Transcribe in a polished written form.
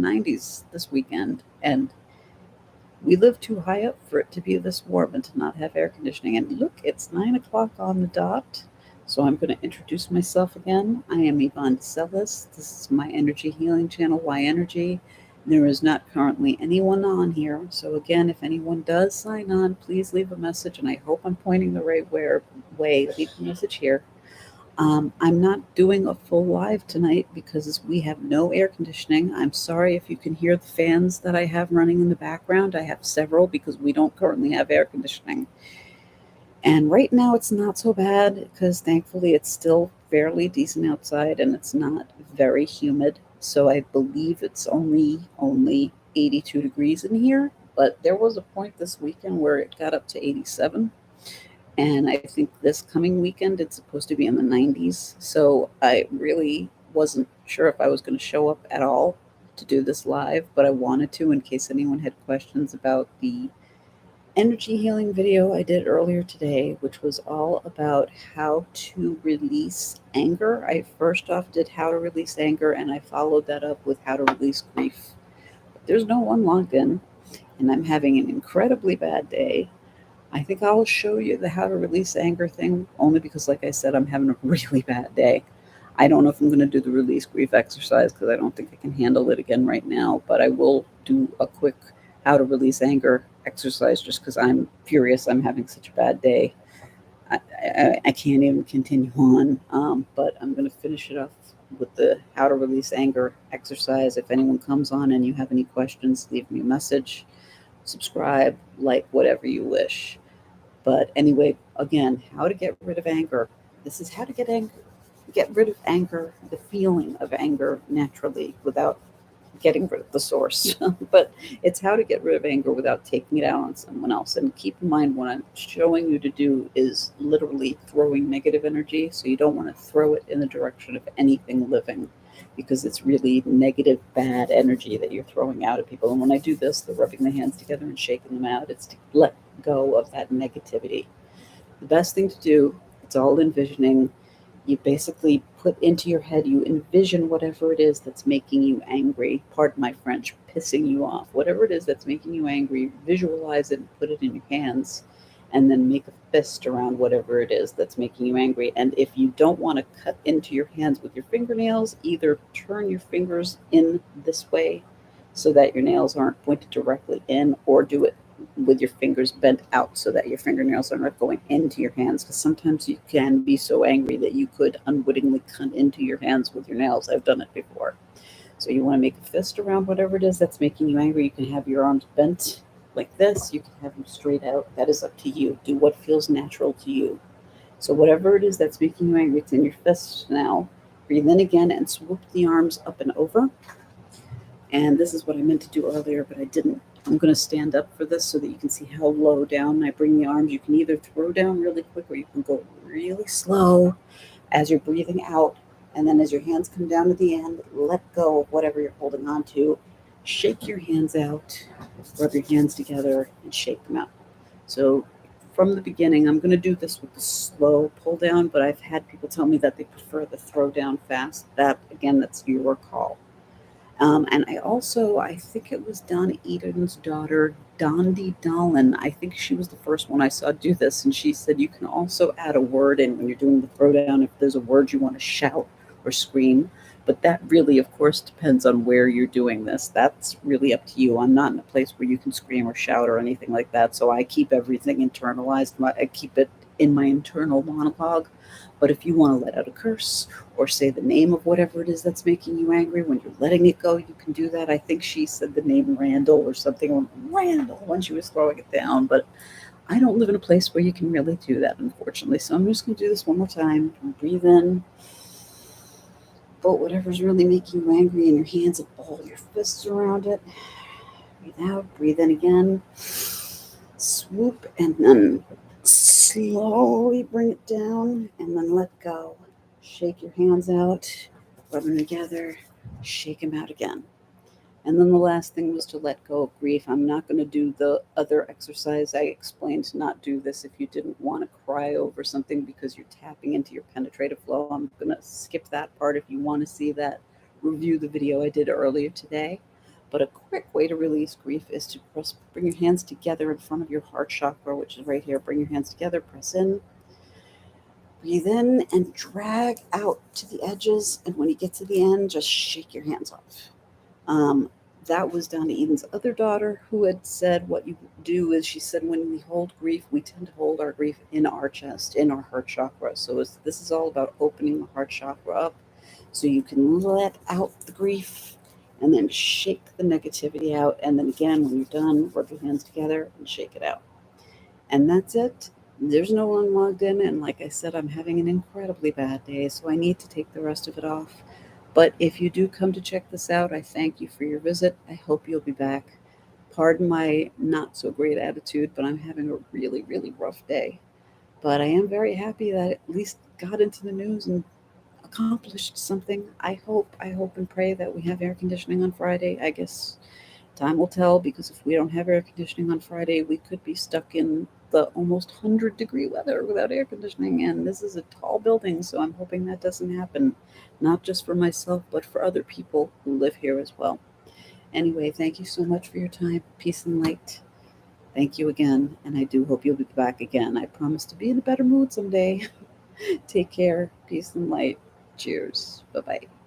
90s this weekend, and we live too high up for it to be this warm and to not have air conditioning. And look, it's 9 o'clock on the dot. So I'm going to introduce myself again. I am Yvonne Celis. This is my energy healing channel, Y Energy. There is not currently anyone on here. So again, if anyone does sign on, please leave a message. And I hope I'm pointing the right way. Leave a message here. I'm not doing a full live tonight because we have no air conditioning. I'm sorry if you can hear the fans that I have running in the background. I have several because we don't currently have air conditioning. And right now it's not so bad because thankfully it's still fairly decent outside and it's not very humid. So I believe it's only 82 degrees in here. But there was a point this weekend where it got up to 87. And I think this coming weekend it's supposed to be in the 90s. So I really wasn't sure if I was going to show up at all to do this live, but I wanted to in case anyone had questions about the energy healing video I did earlier today, which was all about how to release anger. I first off did how to release anger, and I followed that up with how to release grief. But there's no one logged in, and I'm having an incredibly bad day. I think I'll show you the how to release anger thing only because, like I said, I'm having a really bad day. I don't know if I'm going to do the release grief exercise because I don't think I can handle it again right now, but I will do a quick how to release anger exercise just because I'm furious. I'm having such a bad day. I can't even continue on, but I'm going to finish it off with the how to release anger exercise. If anyone comes on and you have any questions, leave me a message, subscribe, like, whatever you wish. But anyway, again, how to get rid of anger. This is how to get rid of anger, the feeling of anger naturally without getting rid of the source. But it's how to get rid of anger without taking it out on someone else. And keep in mind, what I'm showing you to do is literally throwing negative energy. So you don't want to throw it in the direction of anything living because it's really negative, bad energy that you're throwing out at people. And when I do this, the rubbing the hands together and shaking them out, it's to let go of that negativity. The best thing to do, it's all envisioning. You basically put into your head, you envision whatever it is that's making you angry, pardon my French, pissing you off, whatever it is that's making you angry, visualize it and put it in your hands, and then make a fist around whatever it is that's making you angry. And if you don't want to cut into your hands with your fingernails, either turn your fingers in this way so that your nails aren't pointed directly in, or do it with your fingers bent out so that your fingernails are not going into your hands, because sometimes you can be so angry that you could unwittingly cut into your hands with your nails. I've done it before. So you want to make a fist around whatever it is that's making you angry. You can have your arms bent like this. You can have them straight out. That is up to you. Do what feels natural to you. So whatever it is that's making you angry, it's in your fists now. Breathe in again and swoop the arms up and over. And this is what I meant to do earlier, but I didn't. I'm going to stand up for this so that you can see how low down I bring the arms. You can either throw down really quick or you can go really slow as you're breathing out. And then as your hands come down to the end, let go of whatever you're holding on to. Shake your hands out, rub your hands together, and shake them out. So from the beginning, I'm going to do this with the slow pull down, but I've had people tell me that they prefer the throw down fast. That, again, that's your call. And I think it was Donna Eden's daughter, Dondi Dolan. I think she was the first one I saw do this. And she said you can also add a word in when you're doing the throwdown if there's a word you want to shout or scream. But that really, of course, depends on where you're doing this. That's really up to you. I'm not in a place where you can scream or shout or anything like that. So I keep everything internalized. I keep it in my internal monologue. But if you want to let out a curse or say the name of whatever it is that's making you angry, when you're letting it go, you can do that. I think she said the name Randall or something, or Randall when she was throwing it down. But I don't live in a place where you can really do that, unfortunately. So I'm just going to do this one more time. Breathe in. Put whatever's really making you angry in your hands and ball your fists around it. Breathe out. Breathe in again. Swoop and then slowly bring it down and then let go. Shake your hands out, rub them together, shake them out again. And then the last thing was to let go of grief. I'm not going to do the other exercise. I explained to not do this if you didn't want to cry over something because you're tapping into your penetrative flow. I'm going to skip that part. If you want to see that, review the video I did earlier today. But a quick way to release grief is to bring your hands together in front of your heart chakra, which is right here. Bring your hands together, press in, breathe in, and drag out to the edges. And when you get to the end, just shake your hands off. That was Donna Eden's other daughter who had said what you do is she said when we hold grief, we tend to hold our grief in our chest, in our heart chakra. So this is all about opening the heart chakra up so you can let out the grief and then shake the negativity out. And then again, when you're done, rub your hands together and shake it out. And that's it. There's no one logged in. And like I said, I'm having an incredibly bad day, so I need to take the rest of it off. But if you do come to check this out, I thank you for your visit. I hope you'll be back. Pardon my not so great attitude, but I'm having a really, really rough day. But I am very happy that at least got into the news and accomplished something. I hope and pray that we have air conditioning on Friday. I guess time will tell because if we don't have air conditioning on Friday, we could be stuck in the almost 100-degree weather without air conditioning. And this is a tall building, so I'm hoping that doesn't happen, not just for myself, but for other people who live here as well. Anyway, thank you so much for your time. Peace and light. Thank you again, and I do hope you'll be back again. I promise to be in a better mood someday. Take care. Peace and light. Cheers. Bye bye.